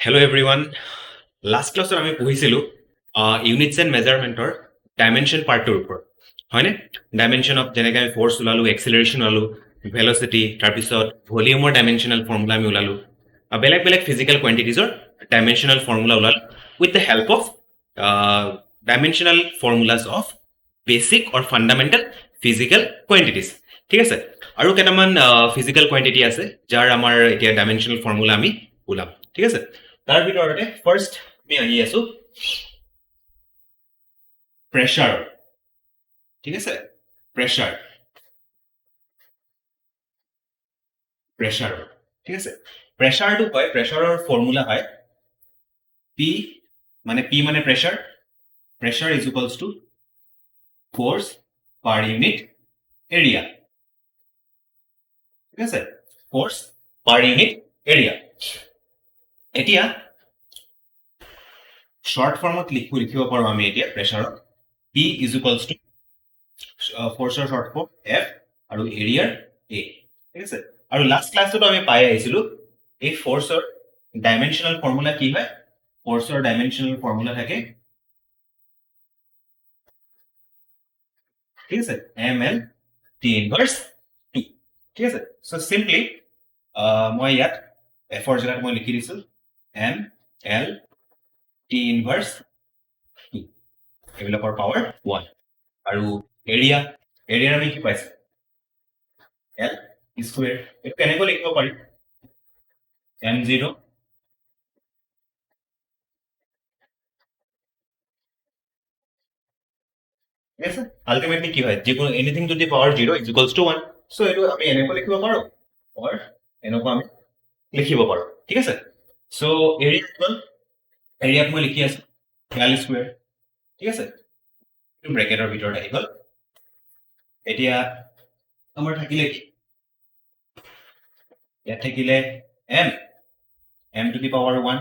Hello' everyone. Last ক্লাছত আমি পঢ়িছিলোঁ ইউনিটছ এণ্ড মেজাৰমেণ্টৰ ডাইমেনশ্যন পাৰ্টটোৰ ওপৰত, হয়নে? ডাইমেনশ্যন অফ যেনেকৈ আমি ফ'ৰ্চ ওলালোঁ, এক্সিলাৰেশ্যন ওলালোঁ, ভেলচিটি, তাৰপিছত ভলিউমৰ ডাইমেনশ্যনেল ফৰ্মুলা আমি ওলালোঁ, বেলেগ বেলেগ ফিজিকেল কুৱেণ্টিটিজৰ ডাইমেনশ্যনেল ফৰ্মুলা ওলালোঁ with the help of dimensional formulas of basic or fundamental physical quantities. ঠিক আছে, আৰু কেইটামান ফিজিকেল কুৱেণ্টিটি আছে যাৰ আমাৰ এতিয়া ডাইমেনশ্যনেল ফৰ্মুলা আমি ওলাম। ঠিক আছে, তাৰ ভিতৰতে ফাৰ্ষ্ট আমি আহি আছো প্ৰেছাৰ। ঠিক আছে, প্ৰেছাৰ প্ৰেছাৰ ঠিক আছে, প্ৰেছাৰটো হয়, প্ৰেছাৰৰ ফৰ্মুলা হয় পি মানে pressure, pressure is equals to force per unit area. ঠিক আছে, ফ'ৰ্চ পাৰ ইউনিট এৰিয়া। এতিয়া শৰ্ট ফৰ্মত লিখিব পাৰোঁ আমি এতিয়া প্ৰেছাৰত পি ইজ ইকুৱেলছ টু ফ'ৰ্চৰ শৰ্ট ফৰ্ম এফ আৰু এৰিয়াৰ এ। ঠিক আছে, আৰু লাষ্ট ক্লাছতো আমি পাই আহিছিলোঁ এই ফ'ৰ্চৰ ডাইমেনশ্যনেল ফৰ্মুলা কি হয়? ফ'ৰ্চৰ ডাইমেনশ্যনেল ফৰ্মুলা থাকে, ঠিক আছে, M L T inverse two. ঠিক আছে, চ' চিম্পলি মই ইয়াত এফৰ জেগাত মই লিখি দিছোঁ M L T inverse two, এইবিলাকৰ পাৱাৰ 1। আৰু এৰিয়াৰ আমি কি পাইছোঁ? L square. এইটো কেনেকৈ লিখিব পাৰি? এম জিৰ' ঠিক আছে, আল্টিমেটলি কি হয়, যিকোনো anything to the power 0 is equals two 1। চ' এইটো আমি এনেকৈ লিখিব পাৰোঁ অৰ এনেকুৱা আমি লিখিব পাৰোঁ। ঠিক আছে, চ' এৰিয়াত মই লিখি আছোঁ এল স্কুৱেৰ। ঠিক আছে, এইটো ব্ৰেকেটৰ ভিতৰত আহি গ'ল। এতিয়া আমাৰ থাকিলে কি? ইয়াত থাকিলে এম টু দি পাৱাৰ 1,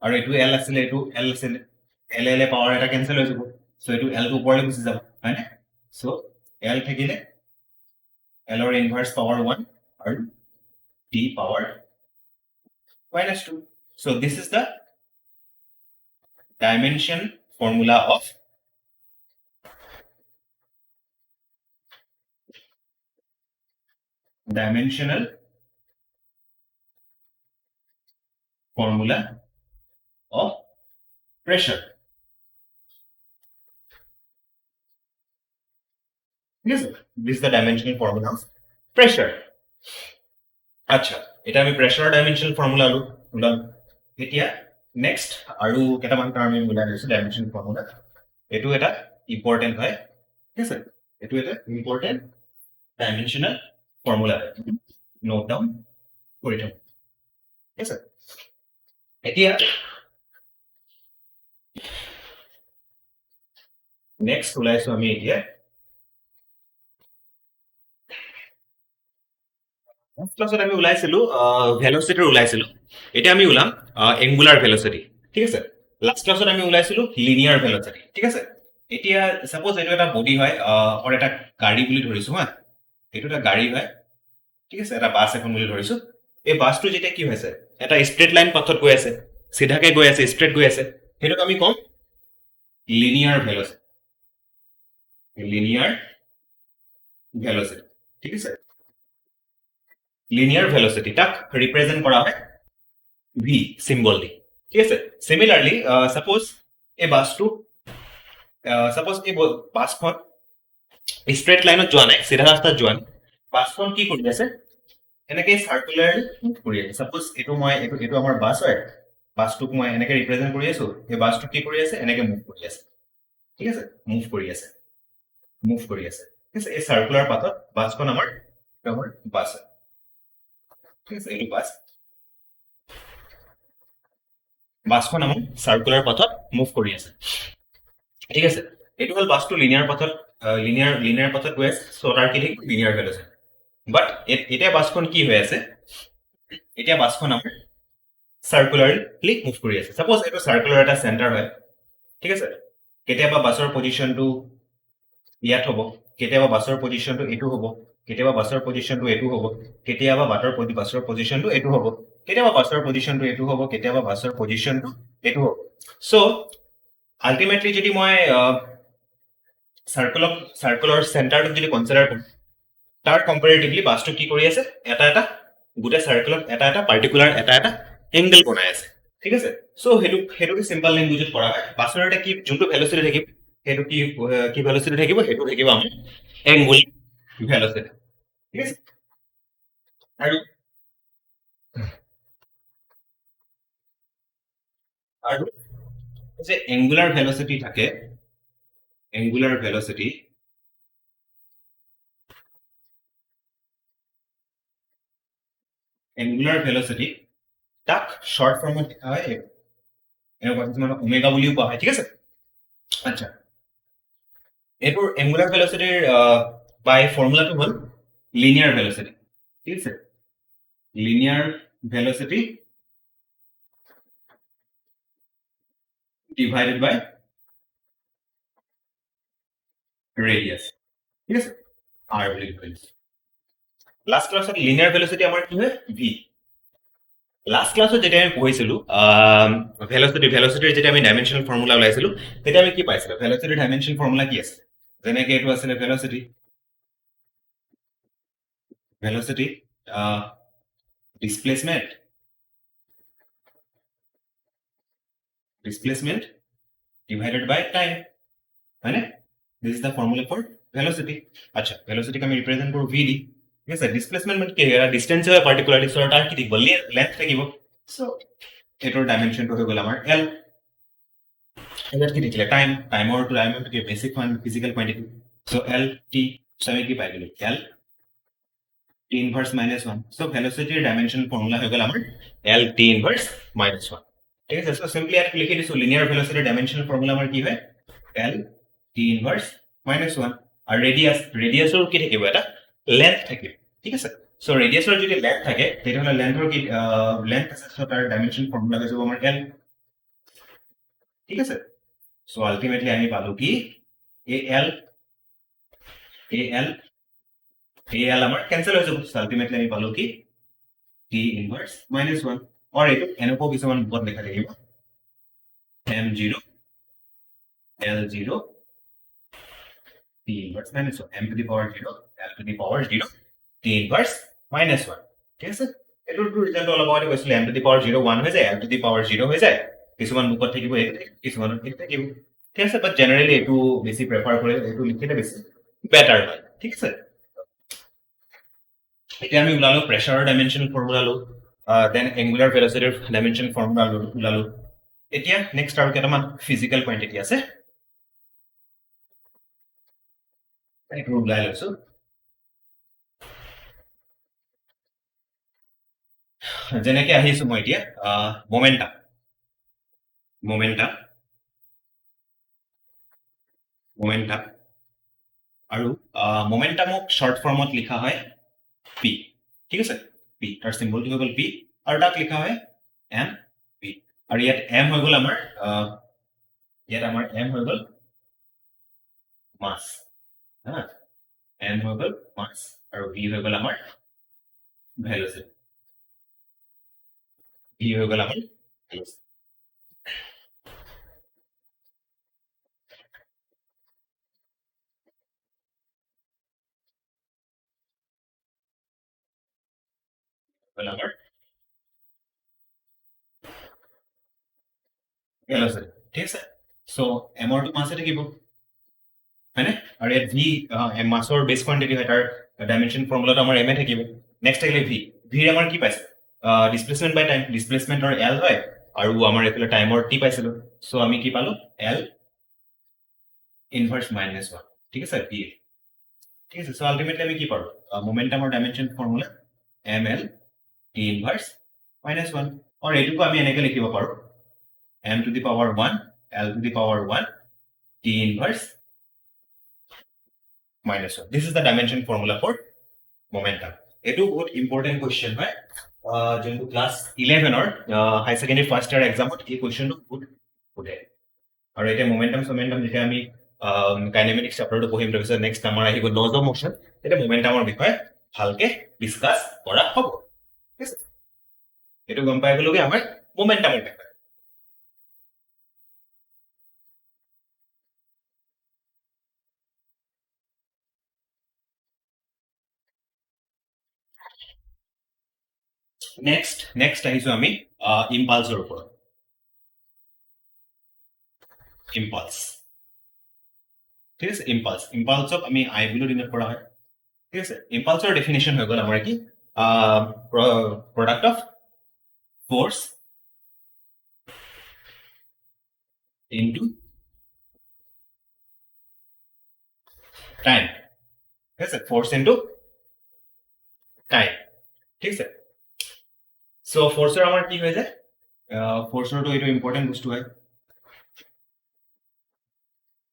আৰু এইটো এল আছিলে, এইটো এল আছিলে, এল পাৱাৰ এটা কেঞ্চেল হৈ যাব, চ' এইটো এলটো ওপৰলৈ গুচি যাব, হয়নে? চ' এল থাকিলে এলৰ ইনভাৰ্চ পাৱাৰ 1 আৰু T power -2. So this is the dimension formula of dimensional formula of pressure. Yes, this is the dimensional formula of pressure. আচ্ছা, এটা আমি প্ৰেছাৰৰ ডাইমেনশ্যনেল ফৰ্মুলা ওলালো। এতিয়া নেক্সট আৰু কেইটামান টাৰ্ম আমি ওলাই লৈছোঁ ডাইমেনশ্যনেল ফৰ্মুলা। এইটো এটা ইম্পৰ্টেণ্ট হয়, ঠিক আছে, এইটো এটা ইম্পৰ্টেণ্ট ডাইমেনশ্যনেল ফৰ্মুলা হয়, নোট ডাউন কৰি থ'ম। ঠিক আছে, এতিয়া নেক্সট ওলাইছো আমি এতিয়া ক্লাছত আমি ওলাইছিলো ভেলচিটিৰ ওলাইছিলো, এতিয়া আমি ওলাম এংগুলাৰ ভেলচিটি। ঠিক আছে, লাষ্ট ক্লাছত আমি ওলাইছিলো লিনিয়াৰ ভেলচিটি। ঠিক আছে, এতিয়া চাপ'জ এইটো এটা বডি হয়, অৰ এটা গাড়ী বুলি ধৰিছো হা, এইটো এটা গাড়ী হয়, ঠিক আছে, এটা বাছ এখন বুলি ধৰিছো। এই বাছটো যেতিয়া কি হৈছে, এটা ষ্ট্ৰেট লাইন পথত গৈ আছে, চিধাকে গৈ আছে, ষ্ট্ৰেট গৈ আছে, সেইটোক আমি কম লিনিয়াৰ ভেলচিটি। লিনিয়াৰ ভেলচিটি, ঠিক আছে, লিনিয়াৰ ভেলচিটি তাক ৰিপ্ৰেজেণ্ট কৰা হয় ভি চিম্বল দি। ঠিক আছে, চিমিলাৰলি চাপ'জ এই বাছটো এই বাছখন ষ্ট্ৰেট লাইনত যোৱা নাই, চিধা ৰাস্তাত যোৱা নাই, বাছখন কি কৰি আছে, এনেকৈ চাৰ্কুলাৰলি মুভ কৰি আছে। চাপ'জ এইটো আমাৰ বাছ হয়, বাছটোক মই এনেকৈ ৰিপ্ৰেজেণ্ট কৰি আছো, সেই বাছটো কি কৰি আছে, এনেকৈ মুভ কৰি আছে। ঠিক আছে, মুভ কৰি আছে। ঠিক আছে, এই চাৰ্কুলাৰ পাথত বাছখন আমাৰ বাছ হয়। ঠিক আছে, এইটো বাছখন আমাৰ চাৰ্কুলাৰ পাথত মুভ কৰি আছে। ঠিক আছে, এইটো হ'ল বাছটো লিনিয়াৰ পাথত গৈ আছে, চ' তাৰ কি থাকিব লিনিয়াৰ ভেলচিটি। বাট এতিয়া বাছখন কি হৈ আছে, এতিয়া বাছখন আমাৰ চাৰ্কুলাৰলি মুভ কৰি আছে। চাপ'জ এইটো চাৰ্কুলাৰ এটা চেণ্টাৰ হয়, ঠিক আছে, কেতিয়াবা বাছৰ পজিশ্যনটো ইয়াত হ'ব, কেতিয়াবা বাছৰ পজিশ্যনটো এইটো হ'ব, কেতিয়াবা বাছৰ পজিশ্যনটো এইটো হ'ব, কেতিয়াবা বাছৰ পজিশ্যনটো এইটো হ'ব। কেতিয়াবা বাছৰ পজিশ্যনটো এইটো হ'ব, কেতিয়াবা বাছৰ পজিশ্যনটো এইটো হ'ব। চ' আল্টিমেটলি যদি মই চাৰ্কুলৰ চেণ্টাৰটোক যদি কনচিডাৰ কৰোঁ, তাৰ কম্পেৰেটিভলি বাছটো কি কৰি আছে, এটা গোটেই চাৰ্কুলত এটা পাৰ্টিকুলাৰ এটা এংগল বনাই আছে, ঠিক আছে। চ' সেইটোকে চিম্পল লেংগুৱেজত কৰা হয়। বাছৰ এটা কি যোনটো ভেলচিটি থাকিব, সেইটো কি ভেলচিটি থাকিব, সেইটো থাকিব আমাৰ এংগুল ভেলচিটি, ঠিক আছে। আৰু যে এংগুলাৰ ভেলচিটি থাকে, এংগুলাৰ ভেলচিটি তাক শৰ্ট ফৰ্মত লিখা হয় এনেকুৱা কিছুমান ওমেগা বুলিও কোৱা হয়, ঠিক আছে। আচ্ছা, এইটোৰ এংগুলাৰ ভেলচিটিৰ বাই ফৰ্মুলাটো হ'ল লিনিয়াৰ ভেলচিটি, ঠিক আছে। লিনিয়াৰ ভেলচিটি ডিভাইডেড বাই ৰেডিয়াছ, ঠিক আছে, আৰ বুলি কৈছে। লাষ্ট ক্লাছত লিনিয়াৰ ভেলচিটি আমাৰ কি হয়, ভি। লাষ্ট ক্লাছত যেতিয়া আমি পঢ়িছিলো ভেলচিটিৰ যেতিয়া আমি ডাইমেনশ্যনেল ফৰ্মুলা ওলাইছিলো, তেতিয়া আমি কি পাইছিলো, ভেলচিটিৰ ডাইমেনশ্যনেল ফৰ্মুলা কি আছে, যেনেকে এইটো আছিলে ভেলচিটি ডিসপ্লেসমেন্ট ডিভাইডেড বাই টাইম, হয়নে? This is the formula for velocity. আচ্ছা, ভেলোসিটিকে আমি রিপ্রেজেন্ট করব ভি দি, ঠিক আছে। ডিসপ্লেসমেন্ট মানে কি, এটা ডিস্টেন্স হয় পার্টিকুলারলি, সো তাৰ কি থাকিব, লেন্থ থাকিব। সো এটোৰ ডাইমেনশনটো হৈ গ'ল আমাৰ এল। এলত কি থাকিলে, টাইমৰ কি basic physical quantity, so L T. So আমি কি পাই গ'লো, এল টি ইনভার্স -1। সো ভেলোসিটিৰ ডাইমেনশন ফৰ্মুলা হৈ গ'ল আমাৰ এল টি ইনভাৰ্স -1, ঠিক আছে। সো সিম্পলি ইয়াত লিখি দিছো, লিনিয়াৰ ভেলোসিটিৰ ডাইমেনশনাল ফৰ্মুলা আমাৰ কি হয়, এল টি ইনভাৰ্স -1। আৰু ৰেডিয়াছৰ কি থাকিব, এটা লেন্থ থাকিব, ঠিক আছে। সো ৰেডিয়াছৰ যদি লেন্থ থাকে, তেতিয়াহ'লে লেন্থৰ কি লেন্থ আছে, সো তাৰ ডাইমেনশন ফৰ্মুলা হৈ যাব আমাৰ এল, ঠিক আছে। সো আলটিমেটলি আমি পালো কি, এ এল আমাৰ কেনসেল হৈ যাব। সো আলটিমেটলি আমি পালো কি টি ইনভাৰ্স -1, আৰু এইটো এনেকুৱা কিছুমান ওপৰত লেখা থাকিব m0 L0 T inverse -1, m to the power 0 L to the power 0 T inverse -1, ঠিক আছে। এটোৰ ৰিজাল্ট অলপ আগতে কৈছিলো, m to the power 0 1 হৈ যায়, L to the power 0 হৈ যায়, কিছুমান মুখত থাকিব এইটো, কিছুমানত এইটো থাকিব, ঠিক আছে। বাট জেনাৰেলি এইটো বেছি প্ৰেফাৰ কৰে, এইটো লিখিলে বেছি বেটাৰ হয়, ঠিক আছে। এতিয়া আমি ওলালো প্ৰেছাৰৰ ডাইমেনশ্যন ফৰ্মুলা লো, দেন এংগুলাৰ ভেলোচিটিৰ ডাইমেনশ্যন ফৰ্মুলা ওলালো। এতিয়া নেক্সট আৰু কেইটামান ফিজিকেল কোৱান্টিটি আছে, এইটো ওলাই লৈছো। যেনেকে আহিছো মই এতিয়া মোমেন্টাম আৰু মোমেন্টামক শৰ্ট ফৰ্মত লিখা হয় পি, ঠিক আছে। পি, তাৰ চিম্বলটো হৈ গ'ল পি, আৰু তাক লিখা হয় এম পি। আৰু ইয়াত এম হৈ গ'ল আমাৰ এম হৈ গ'ল মাছ, এম হৈ গ'ল মাছ, আৰু ভি হৈ গ'ল আমাৰ ভেলোচিটি, ভি হৈ গ'ল আমাৰ ভেলোচিটি। আমাৰ ভেলোচিটি, ঠিক আছে। সো এমৰটো মাছে থাকিব, হয়নে? আৰু ইয়াত ভি মাছৰ বেছ কোৱান্টিটি হয়, তাৰ ডাইমেনশ্যন ফৰ্মুলাটো আমাৰ এম এ থাকিব। নেক্সট থাকিলে ভিৰ আমাৰ কি পাইছে, ডিসপ্লেসমেন্ট বাই টাইম, ডিসপ্লেসমেন্টৰ এল হয়, আৰু আমাৰ এইফালে টাইমৰ টি পাইছিলো। সো আমি কি পালো, এল ইনভার্স -1, ঠিক আছে, ভি, ঠিক আছে। সো আলটিমেটলি আমি কি পাৰো, মোমেন্টামৰ dimension formula M L T inverse -1, আৰু এইটোকো আমি এনেকে লিখিব পাৰো, m to the power 1 L to the power 1 T inverse -1. This is the dimension formula for momentum. এইটো বহুত ইম্পৰ্টেণ্ট কুৱেশ্যন হয়, যোনটো ক্লাছ 11ৰ হাই ছেকেণ্ডেৰী ফাৰ্ষ্ট ইয়াৰ এক্সামত এই কুৱেশ্যনটো বহুত সোধে। আৰু এতিয়া মোমেন্টাম যেতিয়া আমি কাইনেমেটিক্স চেপ্টাৰটো পঢ়িম, তাৰপিছত নেক্সট আমাৰ আহিব লজ অফ মোশ্যন, তেতিয়া মোমেন্টামৰ বিষয়ে ভালকে ডিছকাছ কৰা হ'ব, ঠিক আছে। এইটো গম পাই গ'লোগে আমাৰ মোমেন্টামৰ বিষয়ে নেক্সট আহিছো আমি ইম্পালছৰ ওপৰত ইম্পালছ ঠিক আছে ইম্পালছক আমি আই বুলিও ডিনোট কৰা হয় ঠিক আছে ইম্পালছৰ ডেফিনেশ্যন হৈ গ'ল আমাৰ কি product of force into time ঠিক আছে ফ'ৰ্চ ইনটু টাইম ঠিক আছে চ' ফ'ৰ্চৰ আমাৰ কি হৈ যায় ফ'ৰ্চৰটো এইটো ইম্পৰ্টেণ্ট বস্তু হয়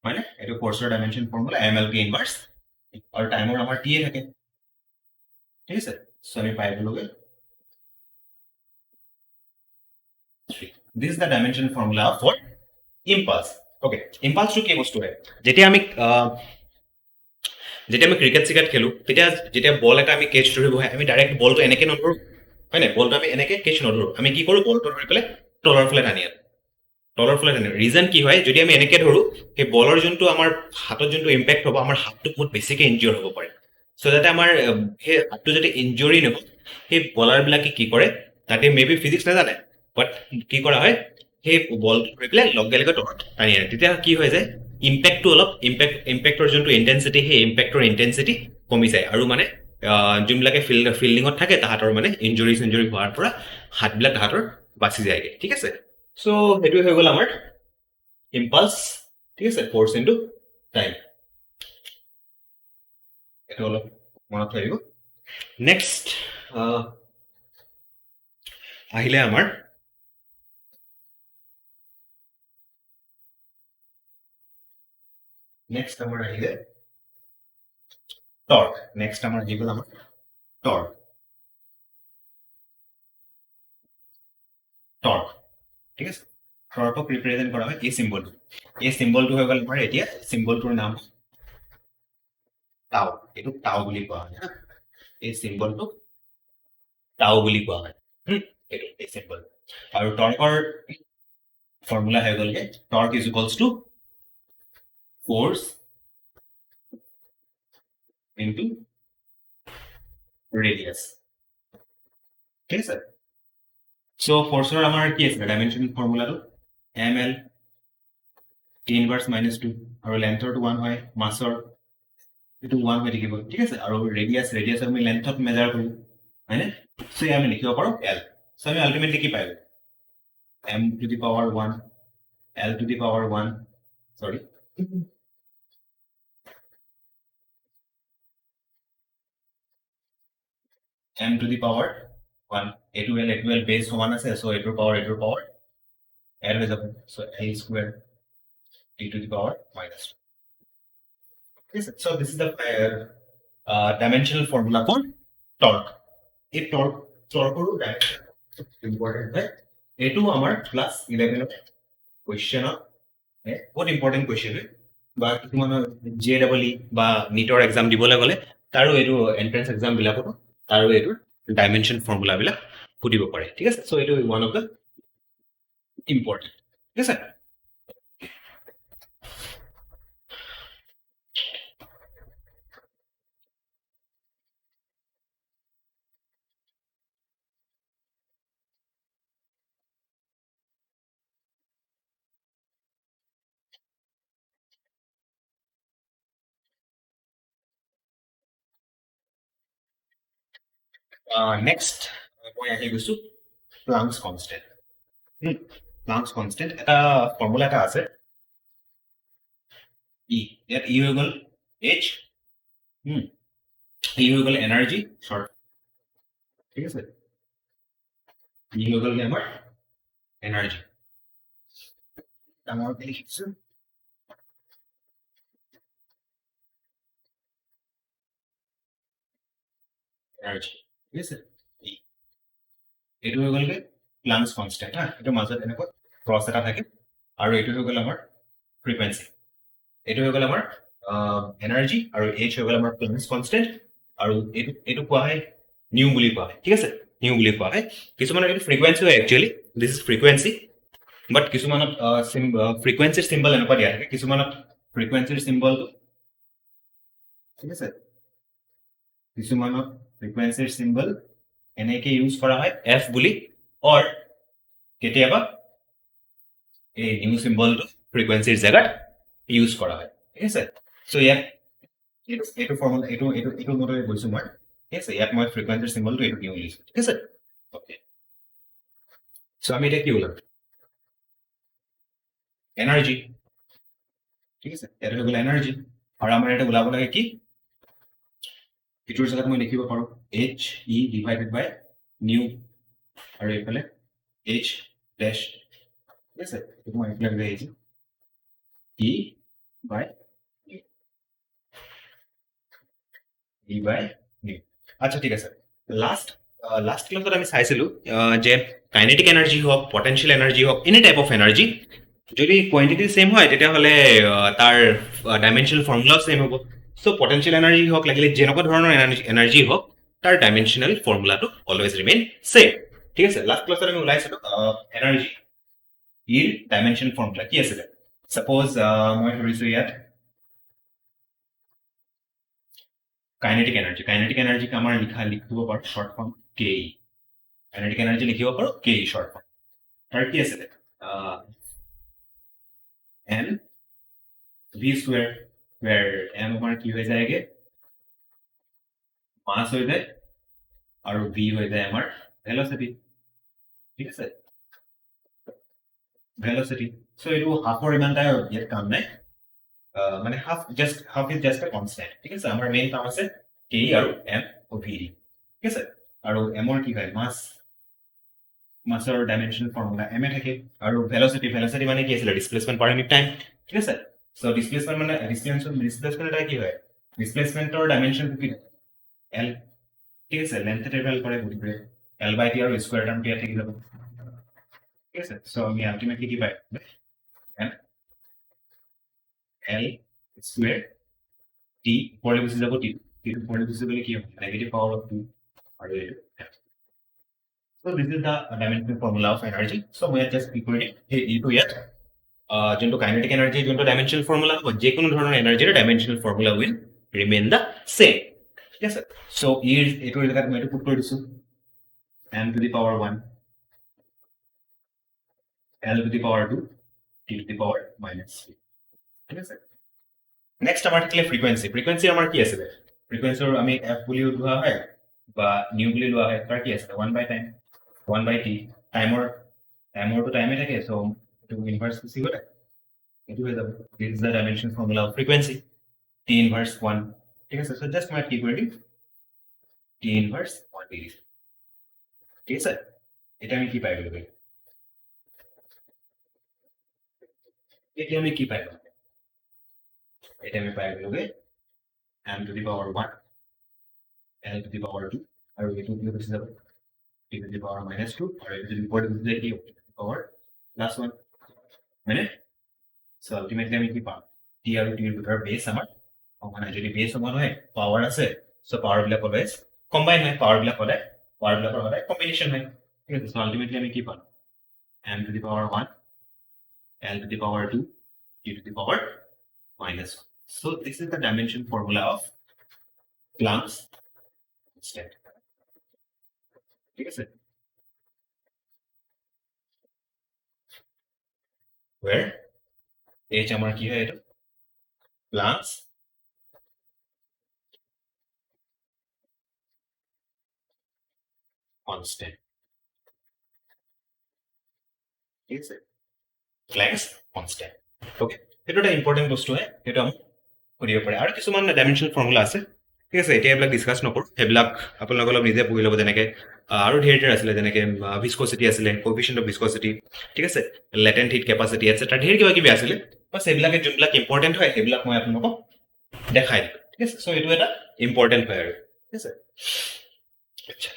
হয়নে এইটো ফ'ৰ্চৰ ডাইমেনশ্যন ফৰ্মুলা এম এল কে ইনভাৰ্চ আৰু টাইমৰ আমাৰ টিয়ে থাকে ঠিক আছে চ' আমি পাই গ'লোগে this is the dimension formula for impulse okay ইম্পালছটো কি বস্তু হয় যেতিয়া আমি ক্ৰিকেট চিকেট খেলোঁ তেতিয়া যেতিয়া বল এটা আমি কেচ ধৰিব হয় আমি ডাইৰেক্ট বলটো এনেকৈ নধৰোঁ হয় নাই বলটো আমি এনেকৈ কেচ নধৰোঁ আমি কি কৰোঁ বলটো ধৰি পেলাই তলৰ ফালে টানি আনো তলৰ ফালে টানি ৰিজন কি হয় যদি আমি এনেকৈ ধৰোঁ সেই বলৰ যোনটো আমাৰ হাতত যোনটো ইম্পেক্ট হ'ব আমাৰ হাতটো বহুত বেছিকৈ ইনজিয়ৰ হ'ব পাৰে চ' যাতে আমাৰ সেই হাতটো যাতে ইনজৰি নহয় সেই বলাৰবিলাকে কি কৰে তাতে মে বি ফিজিক্স নাজানে বাট কি কৰা হয় সেই বলটো ধৰি পেলাই লগে লগে তলত টানি আনে তেতিয়া কি হৈ যায় ইম্পেক্টটো অলপ ইম্পেক্টৰ যোনটো ইণ্টেনচিটি সেই ইম্পেক্টৰ ইণ্টেনচিটি কমি যায় আৰু মানে যোনবিলাকে ফিল্ডিঙত থাকে তাহাঁতৰ মানে ইঞ্জুৰি হোৱাৰ পৰা হাতবিলাক তাহাঁতৰ বাচি যায়গৈ ঠিক আছে চ' সেইটোৱে হৈ গ'ল আমাৰ ইম্পালছ ঠিক আছে ফ'ৰ্চ ইনটু টাইম এইটো অলপ মনত থাকিব নেক্সট আহিলে আমাৰ নেক্সট আমাৰ আহিলে টৰ্ক নেক্সট আমাৰ আহি গ'ল আমাৰ টৰ্ক ঠিক আছে টৰ্কক ৰিপ্ৰেজেণ্ট কৰা হয় এই চিম্বলটো হৈ গ'ল আমাৰ এতিয়া চিম্বলটোৰ নাম টাও এইটো টাও বুলি কোৱা হয় এই চিম্বলটো টাও বুলি কোৱা হয় এইটো এই চিম্বল আৰু টৰ্কৰ ফৰ্মুলা হৈ গ'লগে torque is equals to force into radius ঠিক আছে চ' ফ'ৰ্চৰ আমাৰ কি আছিলে ডাইমেনশ্যন ফৰ্মুলাটো M L T inverse minus two আৰু লেন্থৰটো ওৱান হয় মাছৰ এইটো ওৱান হৈ থাকিব ঠিক আছে আৰু ৰেডিয়াছ আমি লেন্থত মেজাৰ কৰোঁ হয়নে চ' আমি লিখিব পাৰোঁ এল চ' আমি আল্টিমেটলি কি পাই গ'লো M to the power one L to the power one sorry m to the power 1 a2l base সমান আছে so a2 power add হৈ যাব so a square t to the power minus 2 yes so this is the dimensional formula for torque এই torque dimension important হয় এইটো আমাৰ class 11 question বহুত important question বা কিছুমানৰ JEE বা নিটৰ এক্সাম দিবলৈ গ'লে তাৰো এইটো এণ্ট্ৰেন্স এক্সাম বিলাকতো তাৰো এইটো ডাইমেনশ্যন ফৰ্মুলাবিলাক সুধিব পাৰে ঠিক আছে চ' এইটো ওৱান অফ দ্য ইম্পৰ্টেণ্ট ঠিক আছে নেক্সট মই আহি গৈছো প্লাংকছ কনষ্টেণ্ট প্লাংকছ কনষ্টেণ্ট এটা ফৰ্মুলা এটা আছে ইয়াত ই হৈ গ'ল এইচ ই হৈ গ'ল এনাৰ্জি শ্বৰ্ট ঠিক আছে ই হৈ গ'লগে আমাৰ এনাৰ্জি ডাঙৰকে লিখিছো এনাৰ্জি ঠিক আছে এইটো হৈ গ'লগে প্লাংকছ কনষ্টেণ্ট হা এইটো মাজত এনেকৈ ক্ৰছ এটা থাকে আৰু এইটো হৈ গ'ল আমাৰ ফ্ৰিকুৱেঞ্চি এইটো হৈ গ'ল আমাৰ এনাৰ্জি আৰু এইচ হৈ গ'ল আমাৰ প্লাংকছ কনষ্টেণ্ট আৰু এইটো কোৱা হয় নিউ বুলি কোৱা হয় ঠিক আছে নিউ বুলি কোৱা হয় কিছুমানৰ এইটো ফ্ৰিকুৱেঞ্চি হয় একচুৱেলি দিছ ইজ ফ্ৰিকুৱেঞ্চি বাট কিছুমানত ফ্ৰিকুৱেঞ্চিৰ চিম্বল এনেকুৱা দিয়া থাকে কিছুমানত ফ্ৰিকুৱেঞ্চিৰ চিম্বলটো ঠিক আছে কিছুমানত ফ্ৰিকুৱেঞ্চিৰ চিম্বল এনেকৈ ইউজ কৰা হয় এফ বুলি অৰ কেতিয়াবা এই নিউ চিম্বলটো ফ্ৰিকুৱেঞ্চিৰ জেগাত ইউজ কৰা হয় ঠিক আছে চ' ইয়াত এইটো ফৰ্মুলা এইটো মতে গৈছো মই ঠিক আছে ইয়াত মই ফ্ৰিকুৱেঞ্চিৰ চিম্বলটো এইটো নিউ লিখিছো ঠিক আছে অ'কে চ' আমি এতিয়া কি ওলাম এনাৰ্জি ঠিক আছে ইয়াত হৈ গ'ল এনাৰ্জি আৰু আমাৰ ইয়াতে ওলাব লাগে কি ইটোৰ জেগাত মই লিখিব পাৰোঁ এইচ ই ডিভাইডেড বাই নিউ আৰু এইফালে এইচ ডেছ ঠিক আছে এইটো মই এইবিলাক লৈ আহিছোঁ E by E by new আচ্ছা ঠিক আছে লাষ্ট ক্লাছত আমি চাইছিলোঁ যে কাইনেটিক এনাৰ্জি হওক পটেনচিয়েল এনাৰ্জি হওক এনি টাইপ অফ এনাৰ্জি যদি কোৱান্টিটি ছেম হয় তেতিয়াহ'লে তাৰ ডাইমেনশ্যনেল ফৰ্মুলাও ছেম হ'ব চ' পটেনচিয়েল এনাৰ্জি হওক লাগিলে যেনেকুৱা ধৰণৰ এনাৰ্জি হওক তাৰ ডাইমেনশ্যনেল ফৰ্মুলাটো অলৱেজ ৰিমেইন ছেম ঠিক আছে লাষ্ট ক্লাছত আমি ওলাইছিলোঁ এনাৰ্জি ইৰ ডাইমেনশ্যন ফৰ্মুলা কি আছিলে ছাপ'জ মই ধৰিছোঁ ইয়াত কাইনেটিক এনাৰ্জিক আমাৰ লিখিব পাৰোঁ শ্বৰ্ট ফৰ্ম কে ই কাইনেটিক এনাৰ্জি লিখিব পাৰোঁ কে ই শ্বৰ্ট ফৰ্ম তাৰ কি আছিলে N V square where m আমাৰ কি হৈ যায়গে মাছ হৈ যায় আৰু v হৈ যায় আমাৰ ভেলচিটি ঠিক আছে ভেলচিটি চ' এইটো হাফৰ ইমান এটা ইয়াত কাম নাই মানে half is just A constant ঠিক আছে আমাৰ মেইন কাম আছে কে আৰু এম ভি ডি ঠিক আছে আৰু এমৰ কি হয় মাছৰ ডাইমেনশ্যন ফৰ্মুলা এম এ থাকে আৰু ভেলচিটি মানে কি আছিলে ডিছপ্লেচমেণ্ট পাৰ ইউনিট টাইম ঠিক আছে চ' ডিছপ্লেচমেণ্ট এটা কি হয় ডিছপ্লেচমেণ্টৰ ডাইমেনশ্যনটো কি এল ঠিক আছে লেন্থ ট্ৰেভেল কৰে গতিকে এল বাই টি আৰু স্কুৱেৰ টাৰ্মটো ইয়াত থাকি যাব ঠিক আছে চ' আমি আল্টিমেটলি কি পাই এম এল স্কুৱেৰ টি ওপৰলৈ গুচি যাব টিটো ওপৰলৈ গুচি গ'লে কি হ'ব নেগেটিভ পাৱাৰ অফ 2 আৰু এইটো so' this is the dimensional formula of energy so' মই ইয়াত জাষ্ট কি কৰি দিম সেই ইটো ইয়াত যোনটো কাইনেটিক এনাৰ্জি যোনটো ডাইমেনশ্যনেল ফৰ্মুলা হ'ব যিকোনো ধৰণৰ এনাৰ্জিৰ dimensional formula will remain the same ঠিক আছে চ' এইটোৰ জেগাত মই এইটো পুট কৰি দিছোঁ m to the power 1 l to the power 2 t to the power minus 3 ঠিক আছে নেক্সট আমাৰ থাকিলে ফ্ৰিকুৱেঞ্চি আমাৰ কি আছিলে ফ্ৰিকুৱেঞ্চিৰ আমি f বুলি লোৱা হয় বা নিউ বুলি লোৱা হয় তাৰ কি আছিলে 1 by টাইম 1 by t টাইমৰটো টাইমে থাকে চ' এইটো ইনভাৰ্চ গুচি গ'লে এইটো হৈ যাব দিছ is the dimension formula of frequency t inverse 1 ঠিক আছে চ' জাষ্ট মই কি কৰি দিম t ইনভাৰ্চ 1 দি দিছোঁ ঠিক আছে এটা আমি কি পাই গ'লো এতিয়া আমি কি পাই গ'লো এতিয়া আমি পাই গ'লোগে m to the power 1 l to the power 2 আৰু এইটো কি গুচি যাব t to the power minus 2 আৰু এইটো যদি ওপৰত গুচি যায় কি হ'ব power plus 1 হয়নে চ' আল্টিমেটলি আমি কি পাম t আৰু t ৰ ভিতৰৰ বেছ আমাৰ সমান হয় যদি বেছ সমান হয় পাৱাৰ আছে চ' পাৱাৰবিলাক অলৱেজ কম্বাইন হয় পাৱাৰবিলাকৰ সদায় কম্বিনেশ্যন হয় ঠিক আছে চ' আল্টিমেটলি আমি কি পাম m to the power 1 l to the power 2 t to the power minus 1 so this is the dimension formula of Planck's constant ঠিক আছে where h আমাৰ কি হয় এইটো Planck's constant ঠিক আছে Planck's constant okay সেইটো এটা ইম্পৰ্টেণ্ট বস্তু হয় সেইটো আমি সুধিব পাৰে আৰু কিছুমান ডাইমেনশ্যনেল ফৰ্মুলা আছে ঠিক আছে এতিয়া এইবিলাক ডিছকাছ নকৰোঁ সেইবিলাক আপোনালোকে অলপ নিজে পঢ়ি ল'ব যেনেকৈ আৰু ধেৰ আছিলে যেনেকৈ ভিস্কচিটি আছিলে কফিচিয়েণ্ট অফ ভিস্কচিটি ঠিক আছে লেটেণ্ট হিট কেপাচিটি এটচেট্ৰা ধেৰ কিবা কিবি আছিলে বাছ সেইবিলাকে যোনবিলাক ইম্পৰ্টেণ্ট হয় সেইবিলাক মই আপোনালোকক দেখাই দিলোঁ ঠিক আছে চ' এইটো এটা ইম্পৰ্টেণ্ট হয় আৰু ঠিক আছে আচ্ছা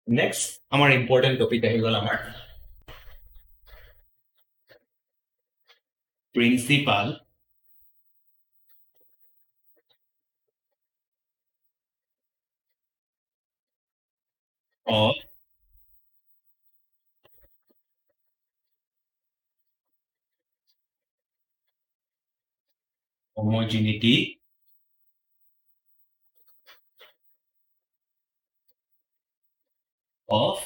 নেক্সট আমাৰ ইম্পৰ্টেণ্ট টপিক আহি গ'ল আমাৰ principal of homogeneity of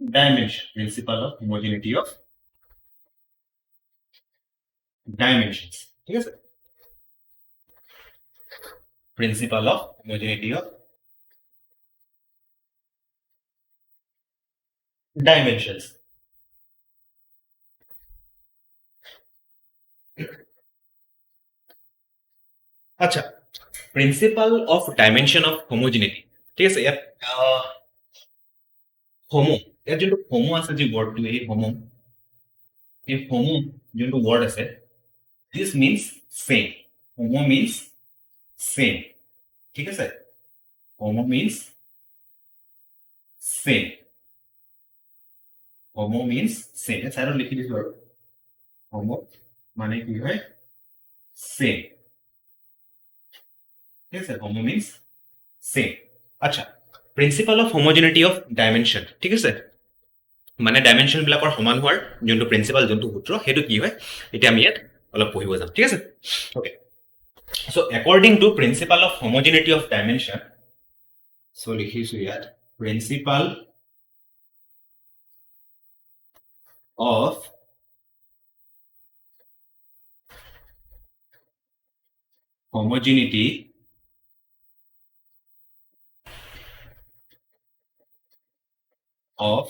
dimension. Principle of homogeneity of dimensions. ঠিক আছে principal of homogeneity of dimensions. আচ্ছা principal of dimension of homogeneity ঠিক আছে ইয়াত হোমো ইয়াত যোনটো হোমো আছে যি ৱৰ্ডটো এই হোমো যোনটো ৱৰ্ড আছে দিছ মিনছ চেম হোমো মিনছ চেম ঠিক আছে হোমো মিনছ চেম হোমো মিনছ চেম চাইডত লিখি দিছো আৰু হোমো মানে কি হয় চেম ঠিক আছে হোমো মিনছ চেম আচ্ছা principal of homogeneity of dimension ঠিক আছে মানে ডাইমেনশ্যনবিলাকৰ সমান হোৱাৰ যোনটো প্ৰিন্সিপাল যোনটো সূত্ৰ সেইটো কি হয় এতিয়া আমি ইয়াত অলপ পঢ়িব যাম ঠিক আছে okay so' according to principle of homogeneity of dimension so' লিখিছো ইয়াত principle of homogeneity of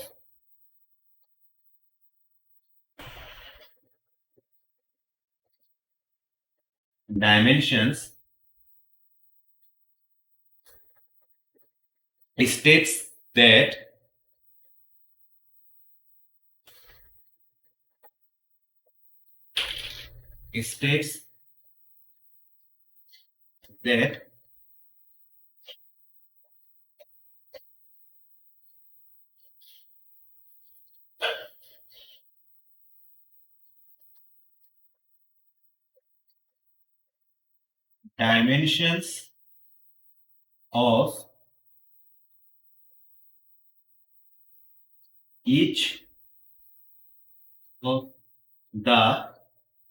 dimensions states that dimensions of each of the term of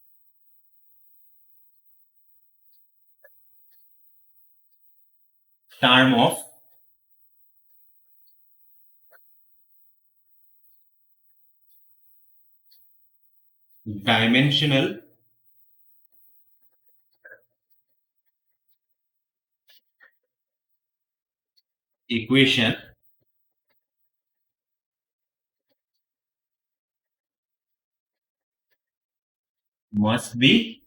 dimensional equation must be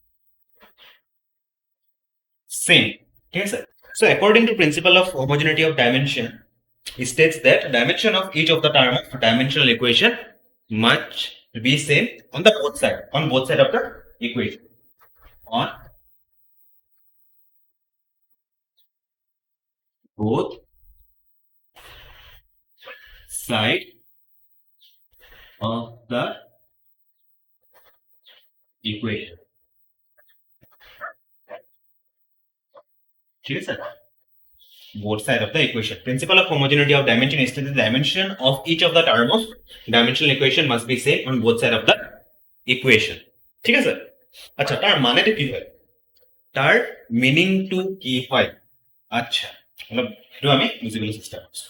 same. Yes, sir. So, according to principle of homogeneity of dimension, it states that dimension of each of the term of dimensional equation must be same on the both side, on both side of the equation. On both side of the equation. Yes, sir. Both side of the equation. Principle of homogeneity of dimension is that the dimension of each of the term of dimensional equation must be same on both side of the equation. ঠিক আছে আচ্ছা তার মানেটা কি হয় তার মিনিংটো কি হয় আচ্ছা অলপ সেইটো আমি বুজিবলৈ চেষ্টা কৰিছো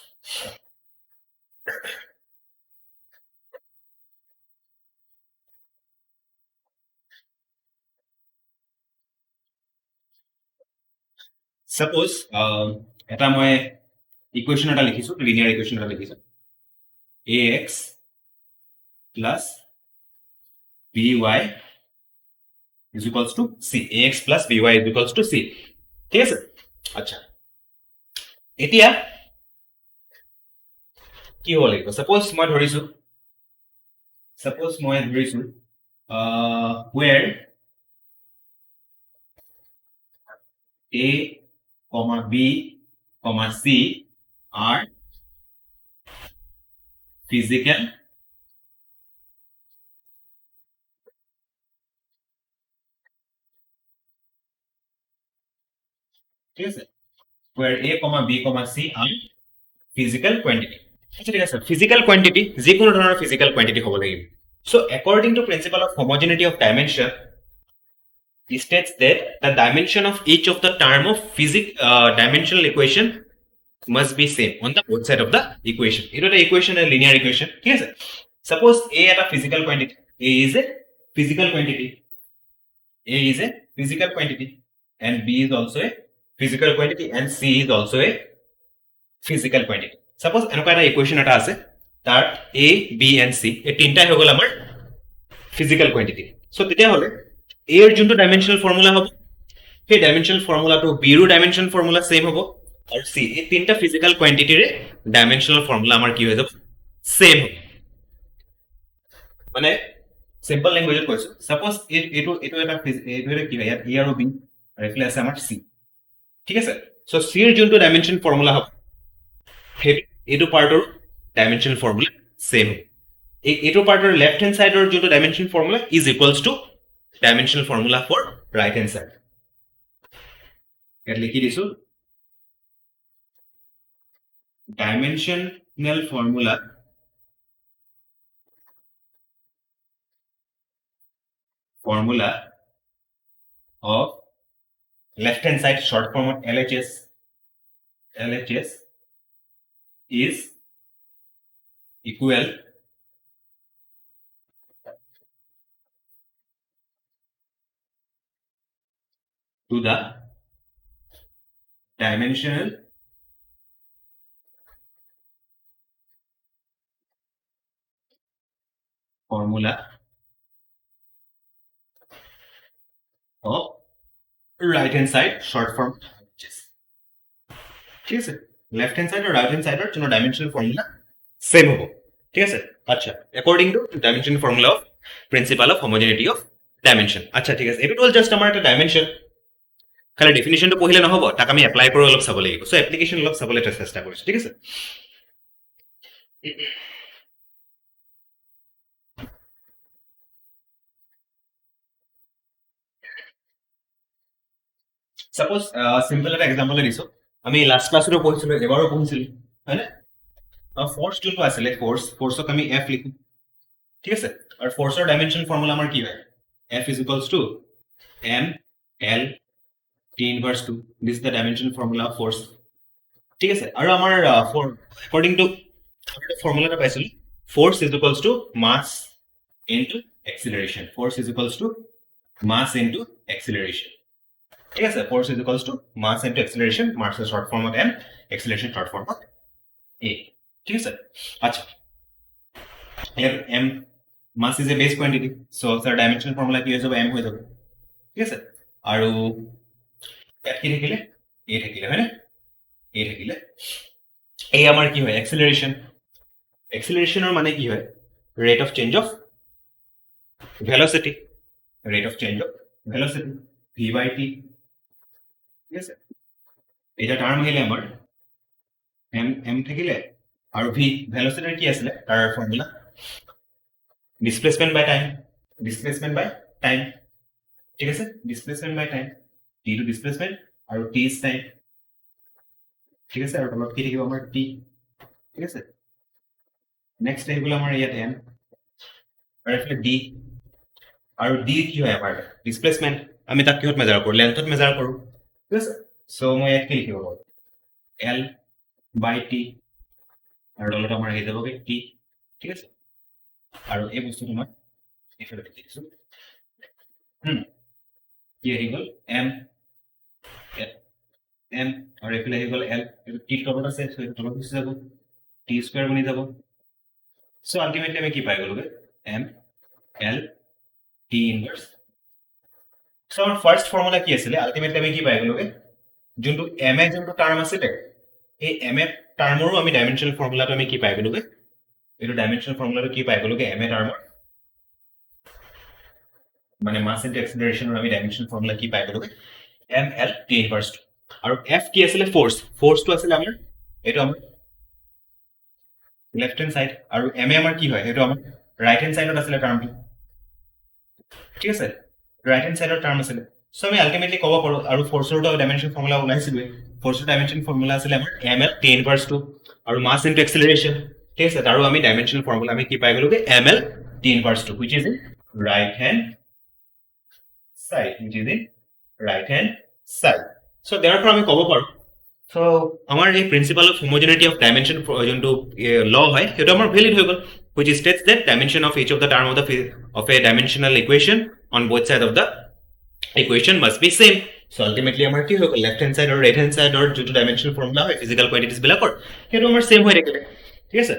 সাপোজ এটা মই ইকুৱেশ্যন এটা লিখিছো লিনিয়াৰ ইকুৱেশ্যন এটা লিখিছো ax plus by is equals to c ax plus by is equals to c ঠিক আছে আচ্ছা এতিয়া কি হ'ব লাগিব সাপোজ মই ধৰিছো where a, b comma c are physical ঠিক আছে where a comma b comma c are physical quantity আচ্ছা ঠিক আছে physical quantity যিকোনো ধৰণৰ physical quantity হ'ব লাগিব so according to principle of homogeneity of dimension states that the dimension of each of the term of dimensional equation must be same on the both side of the equation. It is an equation, a linear equation. Yes. Suppose A is a physical quantity. A is a physical quantity. A is a physical quantity, and B is also a physical quantity, and C is also a physical quantity. Suppose এনেকুৱা এটা equation এটা আছে তাত A, B and C এই তিনটাই হৈ গ'ল আমাৰ physical quantity. So তেতিয়াহ'লে A এর যোনটো dimensional formula হ'ব সেই dimensional formula to B ৰো dimensional formula same হ'ব আৰু C এই তিনটা physical quantity ৰে dimensional formula আমাৰ কি হৈ যাব same হ'ব মানে simple language ত কৈছো suppose এইটো এটা কি হয় ইয়াত A আৰু B আৰু এফালে আছে আমাৰ C ঠিক আছে so C এৰ যোনটো dimension formula হ'ব সেই এইটো পাৰ্টৰ dimensional formula same হ'ব এইটো পাৰ্টৰ left hand side ৰ যোনটো dimension formula is equals to dimensional formula for right hand side ইয়াত লিখি দিছো dimensional formula of left hand side short form of LHS is equal to the dimensional formula of right hand side short form LHS ঠিক আছে left hand side or right hand side or কোনো dimensional formula same হ'ব ঠিক আছে আচ্ছা according to dimension formula of principle of homogeneity of dimension আচ্ছা ঠিক আছে এইটো হ'ল জাস্ট আমাৰ এটা ডাইমেনশন খালি ডেফিনিশনটো পঢ়িলে নহ'ব তাক আমি এপ্লাই কৰি অলপ চাব লাগিব সো এপ্লিকেশন অলপ চাবলৈ চেষ্টা কৰিছো ঠিক আছে সাপোজ সিম্পল এটা এক্সাম্পল দিছো আমি লাষ্ট ক্লাছতো পঢ়িছিলো এবাৰো পঢ়িছিলো হয়নে ফোৰ্স যোনটো আছিলে ফোৰ্সক আমি এফ লিখো ঠিক আছে আৰু ফোৰ্সৰ ডাইমেনশন ফৰ্মুলা আমাৰ কি হয় F is equals to M L T inverse 2 this is the dimension formula of force ঠিক আছে আৰু আমাৰ একৰ্ডিং টু আমরা ফর্মুলাটা পাইছিলো force is equals to mass into acceleration force is equals to mass into acceleration ঠিক আছে force is equals to mass into acceleration mass এর short form of M acceleration short form of A ঠিক আছে আচ্ছা here m mass is a base quantity so sir dimensional formula কি হৈ যাব m হৈ যাব ঠিক আছে আৰু ইয়াত কি থাকিলে a থাকিলে হয়নে a থাকিলে a আমাৰ কি হয় এক্সিলাৰেশনৰ মানে কি হয় rate of change of velocity v by t ঠিক আছে এটা টার্ম আহিলে আমাৰ m থাকিলে আৰু v velocity কি আছিল তাৰ ফৰ্মুলা displacement by time ঠিক আছে displacement by time t to displacement আৰু t is time ঠিক আছে আৰু তলত কি থাকিব আমাৰ t ঠিক আছে নেক্সট আহিব আমাৰ ইয়াত m আৰু এফালে d আৰু d কি হয় আমাৰ displacement আমি তাক কিহত মেজাৰ কৰো লেন্থত মেজাৰ কৰো ঠিক আছে সো মই ইয়াত কি লিখিব পাৰো l by t আৰু তলত আমাৰ আহি যাব t ঠিক আছে আৰু এই বস্তুটো মই এফালে লিখি দিছো কি আহি গ'ল m আৰু এফালে আহি গ'ল l এইটো t তলত আছে সো এইটো তলত গুচি যাব t স্কয়াৰ বনি যাব সো আলটিমেটলি আমি কি পাই গ'লগে m l t inverse so আমাৰ ফার্স্ট ফর্মুলা কি আছিল আলটিমেটলি আমি কি পাই গ'লগে যোনটো m এ যোনটো টার্ম আছিল এই m এ টাৰ্মৰো আমি ডাইমেনশনাল ফর্মুলাটো আমি কি পাই গ'লগে এইটো ডাইমেনশনাল ফর্মুলাটো কি পাই গ'লগে m এ টাৰ্মৰ মানে মাস ইনটু এক্সিলাৰেশনৰ আমি ডাইমেনশনাল ফৰ্মুলা কি পাই গ'লগে m l t ইনভাৰ্স আৰু এফ কি আছিলে ফ'ৰ্চ ফ'ৰ্চটো আছিলে আমাৰ এইটো আমাৰ লেফ্ট হেণ্ড চাইড আৰু এম এ আমাৰ কি হয় সেইটো আমাৰ ৰাইট হেণ্ড চাইডত আছিলে টাৰ্মটো ঠিক আছে ৰাইট হেণ্ড চাইডৰ টাৰ্ম আছিলে চ' আমি আল্টিমেটলি ক'ব পাৰোঁ আৰু ফ'ৰ্চৰটো ডাইমেনশ্যন ফৰ্মুলা ওলাইছিলোৱে ফ'ৰ্চৰ ডাইমেনশ্যন ফৰ্মুলা আছিলে আমাৰ M L T inverse two আৰু মাছ ইনটু এক্সেলাৰেশ্যন ঠিক আছে আৰু আমি ডাইমেনশ্যন ফৰ্মুলা আমি কি পাই গ'লোগে M L T inverse two which is in right hand side which is in right hand side so' there পৰা আমি ক'ব পাৰোঁ চ' আমাৰ এই principle of homogeneity of dimension যোনটো ল হয় সেইটো আমাৰ ভেলিড হৈ গ'ল which states that dimension of each of the term of a dimensional equation on both sides of the equation must be same. So ultimately আমাৰ কি হৈ গ'ল লেফ্ট হেণ্ড চাইড আৰু ৰাইট হেণ্ড চাইডৰ যোনটো ডাইমেনশ্যন ফৰ্মুলা হয় physical quantities বিলাকৰ সেইটো আমাৰ ছেম হৈ থাকিলে ঠিক আছে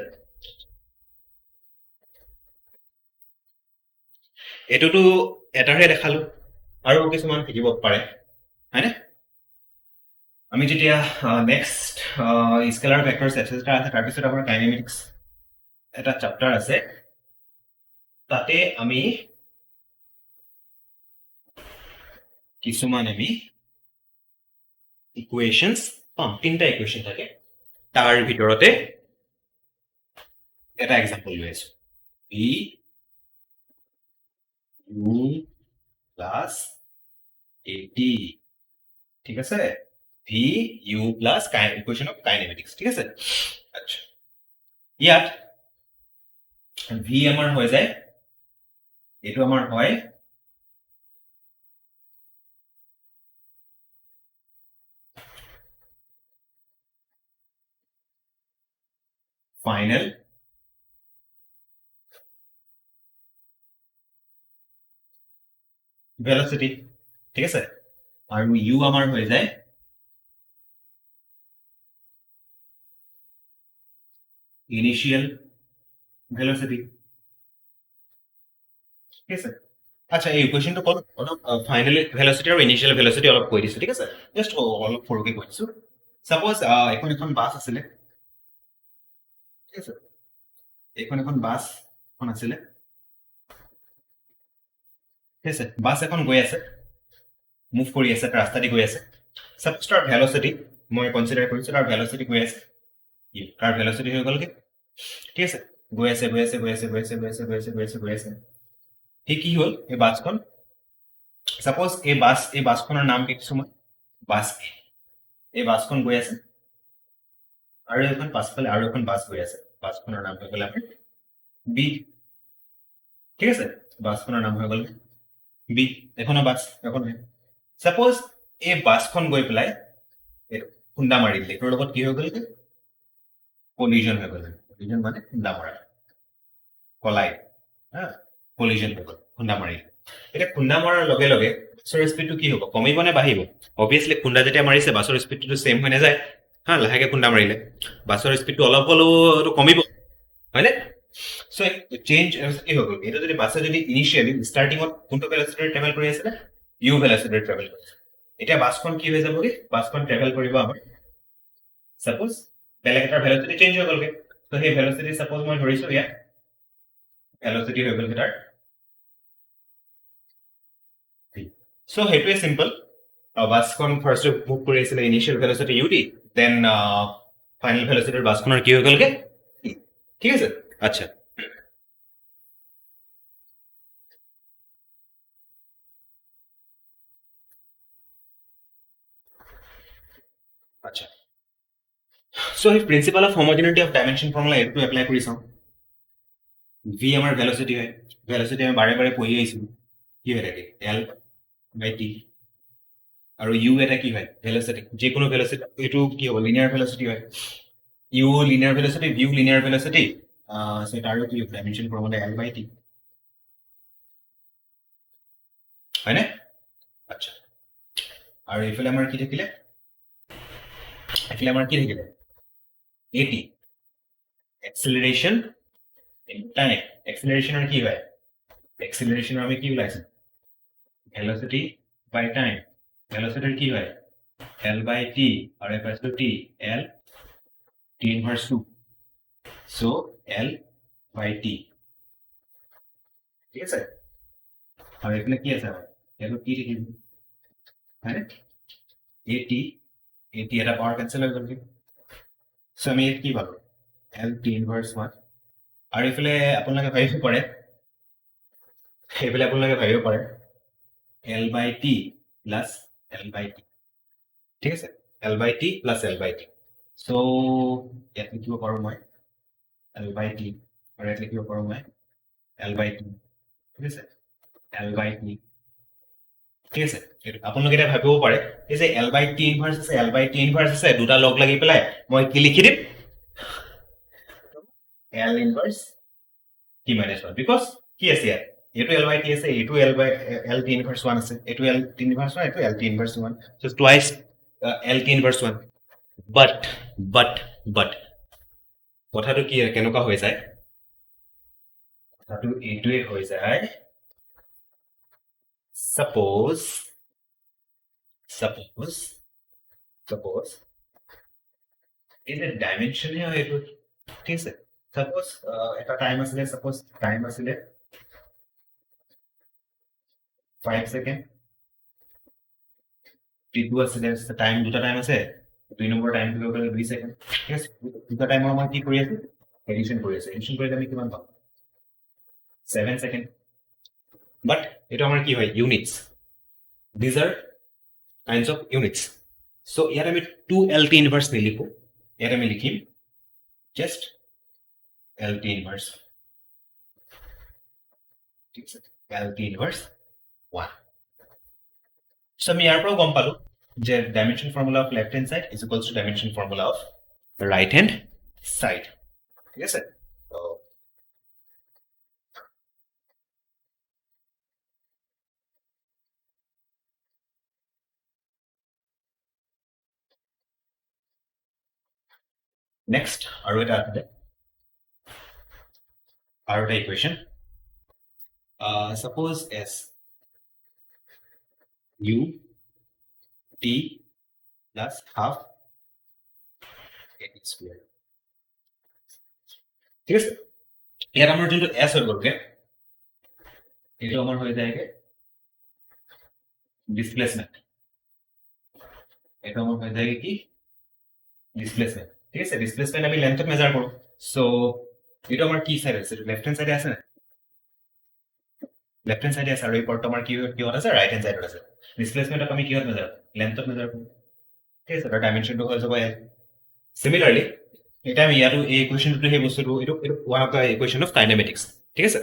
এইটোতো এটাৰহে দেখালো আৰু কিছুমান থাকিব পাৰে হয়নে আমি যেতিয়া নেক্সট স্কেলাৰ ভেক্টৰছ এটচেট্ৰা আছে তাৰপিছত আমাৰ কাইনেমেটিক্স এটা চেপ্টাৰ আছে তাতে আমি কিছুমান আমি ইকুৱেশ্যনছ পাম তিনিটা ইকুৱেশ্যন থাকে তাৰ ভিতৰতে এটা এক্সাম্পল লৈ আছো ভি ইউ প্লাছ এটি ঠিক আছে V U plus equation of kinematics ঠিক আছে আচ্ছা ইয়াত ভি আমাৰ হৈ যায় এইটো আমাৰ হয় ফাইনেল ভেলচিটি ঠিক আছে আৰু ইউ আমাৰ হৈ যায় ইনিশিয়েল ভেলচিটি ঠিক আছে আচ্ছা এই ইকুৱেশ্যনটো ক'ত অলপ ফাইনেল ভেলচিটি আৰু ইনিশিয়েল ভেলচিটি অলপ কৈ দিছোঁ ঠিক আছে জাষ্ট অলপ সৰুকৈ কৈ দিছোঁ চাপ'জ এখন বাছ আছিলে ঠিক আছে এখন বাছ এখন আছিলে ঠিক আছে বাছ এখন গৈ আছে মুভ কৰি আছে ৰাস্তা দি গৈ আছে চাপ'জ তাৰ ভেলচিটি মই কনচিডাৰ কৰিছোঁ তাৰ ভেলচিটি গৈ আছে তাৰ ভেলচিটি হৈ গ'লগে ঠিক আছে গৈ আছে গৈ আছে গৈ আছে গৈ আছে গৈ আছে গৈ আছে গৈ আছে গৈ আছে সি কি হ'ল এই বাছখন চাপ'জ এই বাছখনৰ নাম কি দিছোঁ মই বাছ এই বাছখন গৈ আছে আৰু এখন পাছফালে আৰু এখন বাছ গৈ আছে বাছখনৰ নাম হৈ গ'ল আমাৰ বি ঠিক আছে বাছখনৰ নাম হৈ গ'ল বি এখনো বাছ এখন চাপ'জ এই বাছখন গৈ পেলাই এইটো খুন্দা মাৰি দিলে এইটোৰ লগত কি হৈ গ'ল কলিজন হৈ গ'ল কলিজন মানে খুন্দা মৰা কলাই হা কলিজন হৈ গ'ল খুন্দা মাৰিলে এতিয়া খুন্দা মৰাৰ লগে লগে বাছৰ স্পীডটো কি হ'ব কমিব নে বাঢ়িব অভিয়াছলি খুন্দা যেতিয়া মাৰিছে বাছৰ স্পীডটো ছেম হৈ নাযায় হা লাহেকে খুন্দা মাৰিলে বাছৰ স্পীডটো অলপ হ'লেও এইটো কমিব হয়নে চ' চেঞ্জ কি হৈ গ'ল এইটো যদি বাছে যদি ইনিচিয়েলি ষ্টাৰ্টিঙত কোনটো ভেলচিটিৰে ট্ৰেভেল কৰি আছিলে ইউ ভেলচিটিৰে ট্ৰেভেল কৰিছে এতিয়া বাছখন কি হৈ যাবগে বাছখন ট্ৰেভেল কৰিব আমাৰ চাপ'জ বেলেগ এটা ভেলচিটি চেঞ্জ হৈ গ'লগে ত' সেই ভেলচিটি চাপ'জ মই ধৰিছোঁ ইয়াত ভেলচিটি হৈ গ'লগে তাৰ চ' সেইটোৱে চিম্পল বাছখন ফাৰ্ষ্ট মুভ কৰি আছিলে ইনিচিয়েল ভেলচিটি ইউ ডি দেন ফাইনেল ভেলচিটিৰ বাছখনৰ কি হৈ গ'লগে ঠিক আছে আচ্ছা আচ্ছা চ' সেই principle of homogeneity of dimension formula এইটো এপ্লাই কৰি চাওঁ ভি আমাৰ ভেলচিটি হয় ভেলচিটি আমি বাৰে বাৰে পঢ়ি আহিছিলোঁ কি হৈ থাকে এল বাই টি আৰু ইউ এটা কি হয় ভেলচিটি যিকোনো ভেলচিটি এইটো কি হ'ব লিনিয়াৰ ভেলচিটি হয় ইউ লিনিয়াৰ ভেলচিটি ভিউ লিনিয়াৰ ভেলচিটি তাৰো কি dimension formula L by T হয়নে আচ্ছা আৰু এইফালে আমাৰ কি থাকিলে এইফালে আমাৰ কি থাকিলে এটি এক্সেলাৰেশ্যন টাইম এক্সেলাৰেশ্যনৰ কি হয় এক্সেলাৰেশ্যনৰ আমি কি ওলাইছে ভেলচিটি বাই টাইম ভেলচিটিৰ কি হয় এল বাই টি আৰু এফাইছো T L T inverse two so' L by T ঠিক আছে আৰু এইফালে কি আছে আমাৰ এইটো কি থাকিব হয়নে এ টি এটি এটা পাৱাৰ কেঞ্চেল হৈ গ'ল চ' আমি ইয়াত কি পালোঁ এল টি ইনভাৰ্চ 1 আৰু এইফালে আপোনালোকে ভাবিব পাৰে L by T plus L by T ঠিক আছে L by T plus L by T so' ইয়াত লিখিব পাৰোঁ মই এল বাই টি আৰু ইয়াত লিখিব পাৰোঁ মই এল বাই টি ঠিক আছে এল বাই টি ঠিক আছে আপোনালোকে এতিয়া ভাবিব পাৰে এই যে এল বাই টি ইনভাৰ্চ আছে এল বাই টি ইনভাৰ্চ আছে দুটা লগ লাগি পেলাই মই কি লিখি দিম L inverse T minus 1 because কি আছে ইয়াত এইটো এল বাই টি আছে এইটো এল টি ইনভাৰ্চ 1 আছে এইটো এল টি ইনভাৰ্চ 1 এইটো L T inverse 1 so twice L T inverse 1 but কথাটো কি কেনেকুৱা হৈ যায় কথাটো এইটোৱে হৈ যায় suppose is a dimension here এইটো ঠিক আছে suppose এটা টাইম আছিলে suppose টাইম আছিলে 5 সেকেন্ড t2 আছিলে টাইম দুটা টাইম আছে দুই নম্বৰ টাইম দিব গ'লে 2 সেকেন্ড ঠিক আছে দুটা টাইমৰ মই কি কৰি আছো এডিশন কৰি আছো এডিশন কৰিলে আমি কিমান পাম 7 সেকেন্ড বাট এটা আমাৰ কি হয় units these are kinds of units so ইয়াত আমি 2lt inverse নিলিখো ইয়াত আমি লিখিম just lt inverse ঠিক আছে lt inverse 1 so আমি ইয়াৰ পৰা গম পালো যে dimension formula of left hand side is equals to dimension formula of right hand side ঠিক আছে so next আৰু এটা equation suppose s u t plus half a t square ঠিক আছে ইয়াত আমাৰ যোনটো s হৈ গ'লগে এইটো আমাৰ হৈ যায়গে ডিসপ্লেসমেন্ট এটা আমাৰ হৈ যায়গে কি ডিসপ্লেসমেন্ট ঠিক আছে ডিসপ্লেসমেন্ট আমি লেন্থত মেজাৰ কৰো সো এটা আমাৰ কি সাইড আছে লেফট হ্যান্ড সাইডে আছে না লেফট হ্যান্ড সাইডে আছে আৰু এই পাৰ্টটো আমাৰ কি হত আছে ৰাইট হ্যান্ড সাইডত আছে ডিসপ্লেসমেন্টক আমি কিহত মেজাৰ লেন্থত মেজাৰ কৰো ঠিক আছে তাৰ ডাইমেনশনটো হৈ যাব এল সিমিলাৰলি এটা আমি ইয়াতো এই ইকুৱেশ্যনটো সেই বস্তুটো এইটো one of the equation of kinematics ঠিক আছে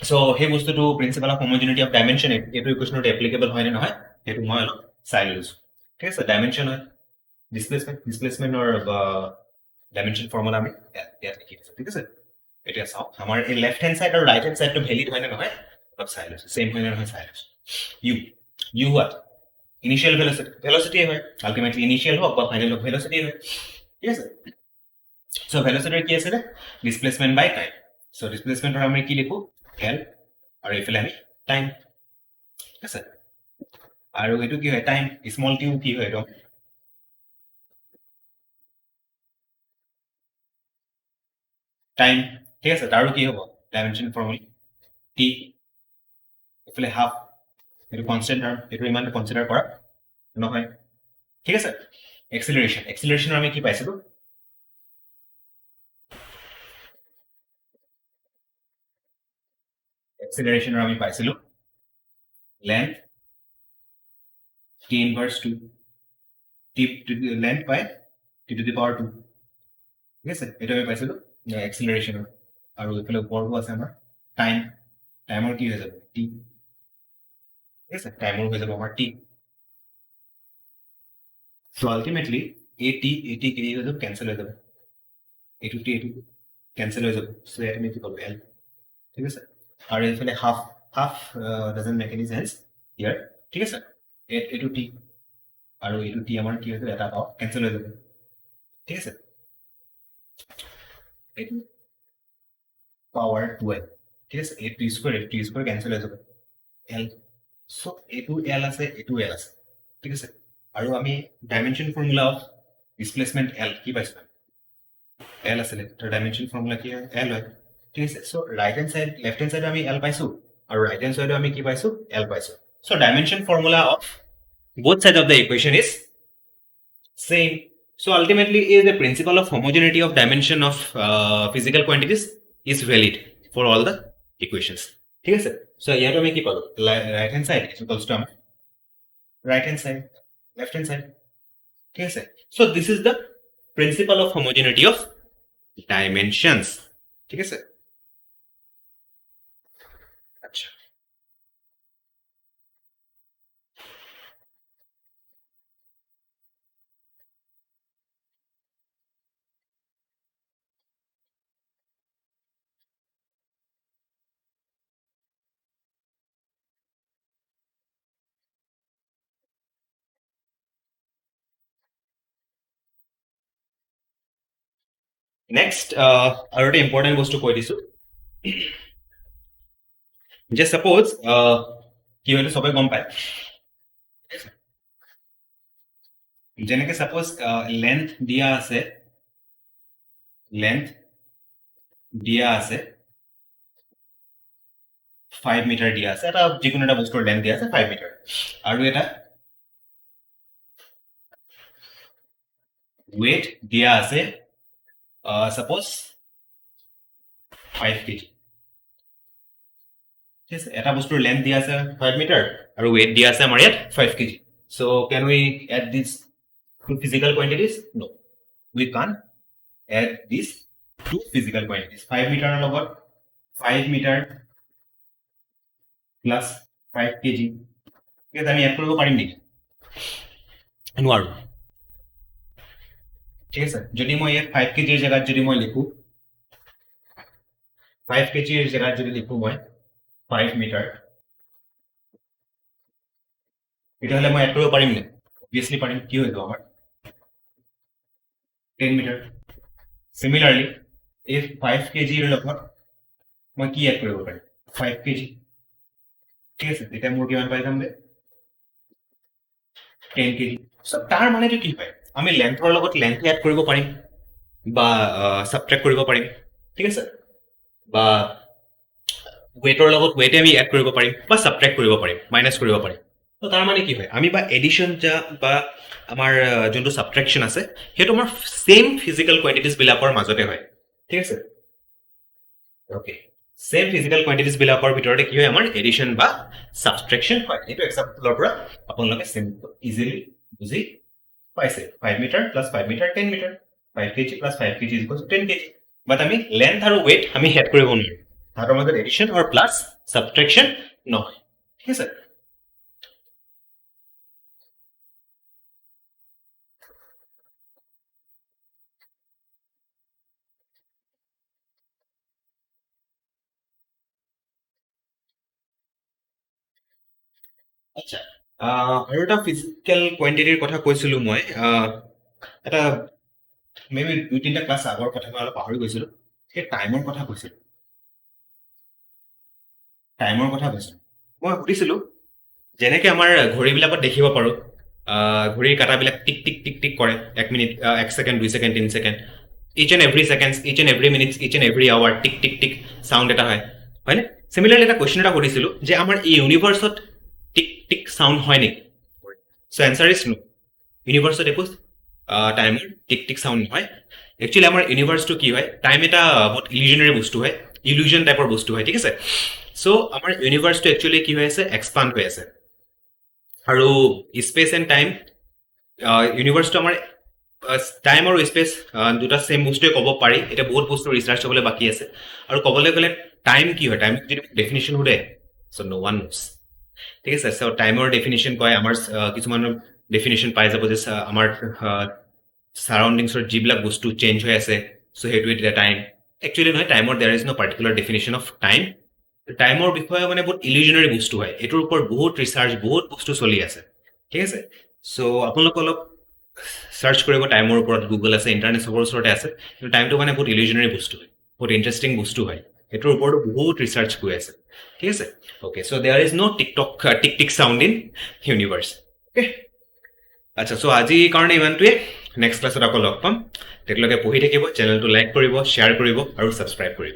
সো সেই বস্তুটো principal of homogeneity of dimension এইটো ইকুৱেশ্যনত এপ্লিকেবল হয় নে নহয় সেইটো মই অলপ চাই লৈছো ঠিক আছে ডাইমেনশন হয় ডিসপ্লেসমেন্ট or ডাইমেনশন ফৰ্মুলা আমি ইয়াত লিখি দিছো ঠিক আছে এতিয়া চাও আমাৰ এই লেফট হ্যান্ড সাইড আৰু ৰাইট হ্যান্ড সাইডটো ভ্যালিড হয় নে নহয় অলপ চাই লৈছো সেম হয় নে নহয় চাই লৈছো u what initial velocity হয় ultimately initial হোক বা ফাইনাল হোক velocity হয় ঠিক আছে সো velocity কি আছে displacement by time so displacement আমি কি লিখো l আৰু ইফালে আমি time ঠিক আছে আৰু এটো কি হয় time small t কি হয় এটো টাইম ঠিক আছে তাৰো কি হ'ব ডাইমেনশন ফৰ্মুলা t ইফালে হাফ এটো কনস্ট্যান্ট টাৰ্ম এটো ইমান কনসিডাৰ কৰা নহয় ঠিক আছে এক্সিলাৰেশন আমি কি পাইছিলো এক্সিলাৰেশনৰ আমি পাইছিলো length t inverse 2 t to the length by t to the power 2 ঠিক আছে এটা আমি পাইছিলো এক্সিলারেশন আৰু ইফালে ওপৰটো আছে আমাৰ টাইমৰ কি হৈ যাব t ঠিক আছে টাইমৰ হৈ যাব আমাৰ t so ultimately at কি হৈ যাব ক্যান্সেল হৈ যাব এটো ক্যান্সেল হৈ যাব so এটা আমি কি পাবো l ঠিক আছে আৰু ইফালে half doesn't make any sense here ঠিক আছে এটো t আৰু এটো t আমাৰ কি হৈ যাব এটা পাও ক্যান্সেল হৈ যাব ঠিক আছে এটো পাওয়ার 12 ঠিক আছে a t স্কয়ার ক্যান্সেল হৈ যাব l সো এটো l আছে এটো l আছে ঠিক আছে আৰু আমি dimension formula of displacement l কি পাইছো l আছে তাৰ ডাইমেনশন ফৰ্মুলা কি হয় l হয় ঠিক আছে so right hand side left hand সাইডে আমি l পাইছো আৰু ৰাইট হ্যান্ড সাইডে আমি কি পাইছো l পাইছো so dimension formula of both sides of the equation is Same. So ultimately, is the principle of homogeneity of dimension of physical quantities is valid for all the equations. ঠিক আছে? So ইয়াত আমি কি পালো? Right hand side is equals to আমাৰ right hand side, left hand side. ঠিক আছে? So this is the principle of homogeneity of dimensions. ঠিক আছে? আচ্ছা। নেক্সট আৰু এটা ইম্পৰ্টেণ্ট বস্তু কৈ দিছো যে সাপোজ কি হয়তো সবে গম পায় যেনেকে সাপোজ লেন্থ দিয়া আছে 5 মিটাৰ দিয়া আছে এটা যিকোনো এটা বস্তুৰ লেন্থ দিয়া আছে 5 মিটাৰ আৰু এটা weight দিয়া আছে suppose 5 kg ঠিক আছে এটা বস্তুৰ লেন্থ দিয়া আছে 5 মিটাৰ আৰু weight দিয়া আছে আমাৰ ইয়াত 5 kg so can we add these two physical quantities no we can't add these two physical quantities 5 metre লগত 5 মিটাৰ plus 5 kg ঠিক আমি এড কৰিব পাৰিম নেকি নোৱাৰো ঠিক আছে যদি মই ইয়াত 5 kg জায়গাত যদি মই লিখো 5 kg জায়গাত যদি লিখো মই 5 মিটাৰ এটা হলে মই এড কৰিব পাৰিম নে obviously পাৰিম কি হৈ যাব আমাৰ 10 মিটাৰ similarly if 5 kg এৰ লগত মই কি এড কৰিব পাৰিম 5 kg ঠিক আছে এটা মোৰ কিমান পাই যাম 10 kg সো তাৰ মানেটো কি হয় আমি লেন্থৰ লগত লেন্থ এড কৰিব পাৰিম বা সাবট্ৰাক্ট কৰিব পাৰিম ঠিক আছে বা ওয়েটৰ লগত ওয়েটে আমি এড কৰিব পাৰিম বা সাবট্ৰাক্ট কৰিব পাৰিম মাইনাস কৰিব পাৰিম তো তাৰ মানে কি হয় আমি বা এডিশন বা আমাৰ যোনটো সাবট্ৰাকশন আছে হেতু আমাৰ সেম ফিজিক্যাল কোয়ান্টিটিজ বিলাকৰ মাজতে হয় ঠিক আছে ওকে সেম ফিজিক্যাল কোয়ান্টিটিজ বিলাকৰ ভিতৰতে কি হয় আমাৰ এডিশন বা সাবট্ৰাকশন হয় এটো এক্সাম্পলৰ পৰা আপোনালোকে সিম্পল ইজিলি বুজি পাইছে 5 metre plus 5 metre 10 metre 5 kg plus 5 kg is equal to 10 kg বাট আমি লেন্থ আৰু ওয়েট আমি এড কৰিব নোৱাৰো তাৰ মধ্যে এডিশন আৰ প্লাস সাবট্ৰাকশন নহয় ঠিক আছে আচ্ছা আৰু এটা ফিজিক্যাল কোয়ান্টিটিৰ কথা কৈছিলো মই এটা মেবি 2-3টা ক্লাস আগৰ কথা মই অলপ পাহৰি গৈছিলো সেই টাইমৰ কথা কৈছিলো টাইমৰ কথা কৈছিলো মই সুধিছিলো যেনেকে আমাৰ ঘড়ীবিলাকত দেখিব পাৰো ঘড়ীৰ কাটাবিলাক টিক টিক টিক টিক কৰে 1 minute 1 second 2 second 3 second each and every seconds each and every minutes each and every hour tick tick tick sound এটা হয় হয়নে সিমিলারলি এটা কোশ্চেন এটা কৰিছিলো যে আমাৰ এই ইউনিভাৰ্সত টিক টিক সাউন্ড হয় নেকি সো অ্যান্সাৰ ইজ নো ইউনিভাৰ্সত একো টাইমৰ টিক টিক সাউন্ড নহয় একচুয়ালি আমাৰ ইউনিভাৰ্সটো কি হয় টাইম এটা বহুত ইলিউশনাৰি বস্তু হয় ইলিউশন টাইপৰ বস্তু হয় ঠিক আছে সো আমাৰ ইউনিভাৰ্সটো একচুয়ালি কি হৈ আছে এক্সপান্ড হৈ আছে আৰু স্পেস এন্ড টাইম ইউনিভাৰ্সটো আমাৰ টাইম আৰু স্পেস দুটা সেম বস্তুৱে ক'ব পাৰি এটা বহুত বস্তু ৰিসাৰ্চ হ'বলৈ বাকি আছে আৰু ক'বলৈ গ'লে টাইম কি হয় টাইম যদি ডেফিনিশন হুদে সো নো ওয়ান নোস ঠিক আছে সো টাইমৰ ডেফিনিশন কয় আমাৰ কিছুমান ডেফিনিশন পাই যাব যে আমাৰ সাৰাউন্ডিংছৰ যিবিলাক বস্তু চেঞ্জ হৈ আছে সো হেতু এটা টাইম একচুয়ালি নহয় টাইমৰ there is no particular definition of time টাইমৰ বিষয়ে মানে বহুত ইলিউশনাৰি বস্তু হয় এটোৰ ওপৰত বহুত ৰিসাৰ্চ বহুত বস্তু চলি আছে ঠিক আছে সো আপোনালোক অলপ সাৰ্চ কৰিব টাইমৰ ওপৰত গুগল আছে ইন্টাৰনেট সবৰ ওচৰতে আছে কিন্তু টাইমটো মানে বহুত ইলিউশনাৰি বস্তু হয় বহুত ইন্টাৰেস্টিং বস্তু হয় এটোৰ ওপৰত বহুত ৰিসাৰ্চ হৈ আছে ঠিক আছে okay so there is no ticktock tick tick sound in universe okay আচ্ছা সো আজি কাৰণে ইমানটোৱে নেক্সট ক্লাছত আকৌ লগ পাম তেতিয়ালৈকে পঢ়ি থাকিব চেনেলটো লাইক কৰিব শ্বেয়াৰ কৰিব আৰু সাবস্ক্ৰাইব কৰিব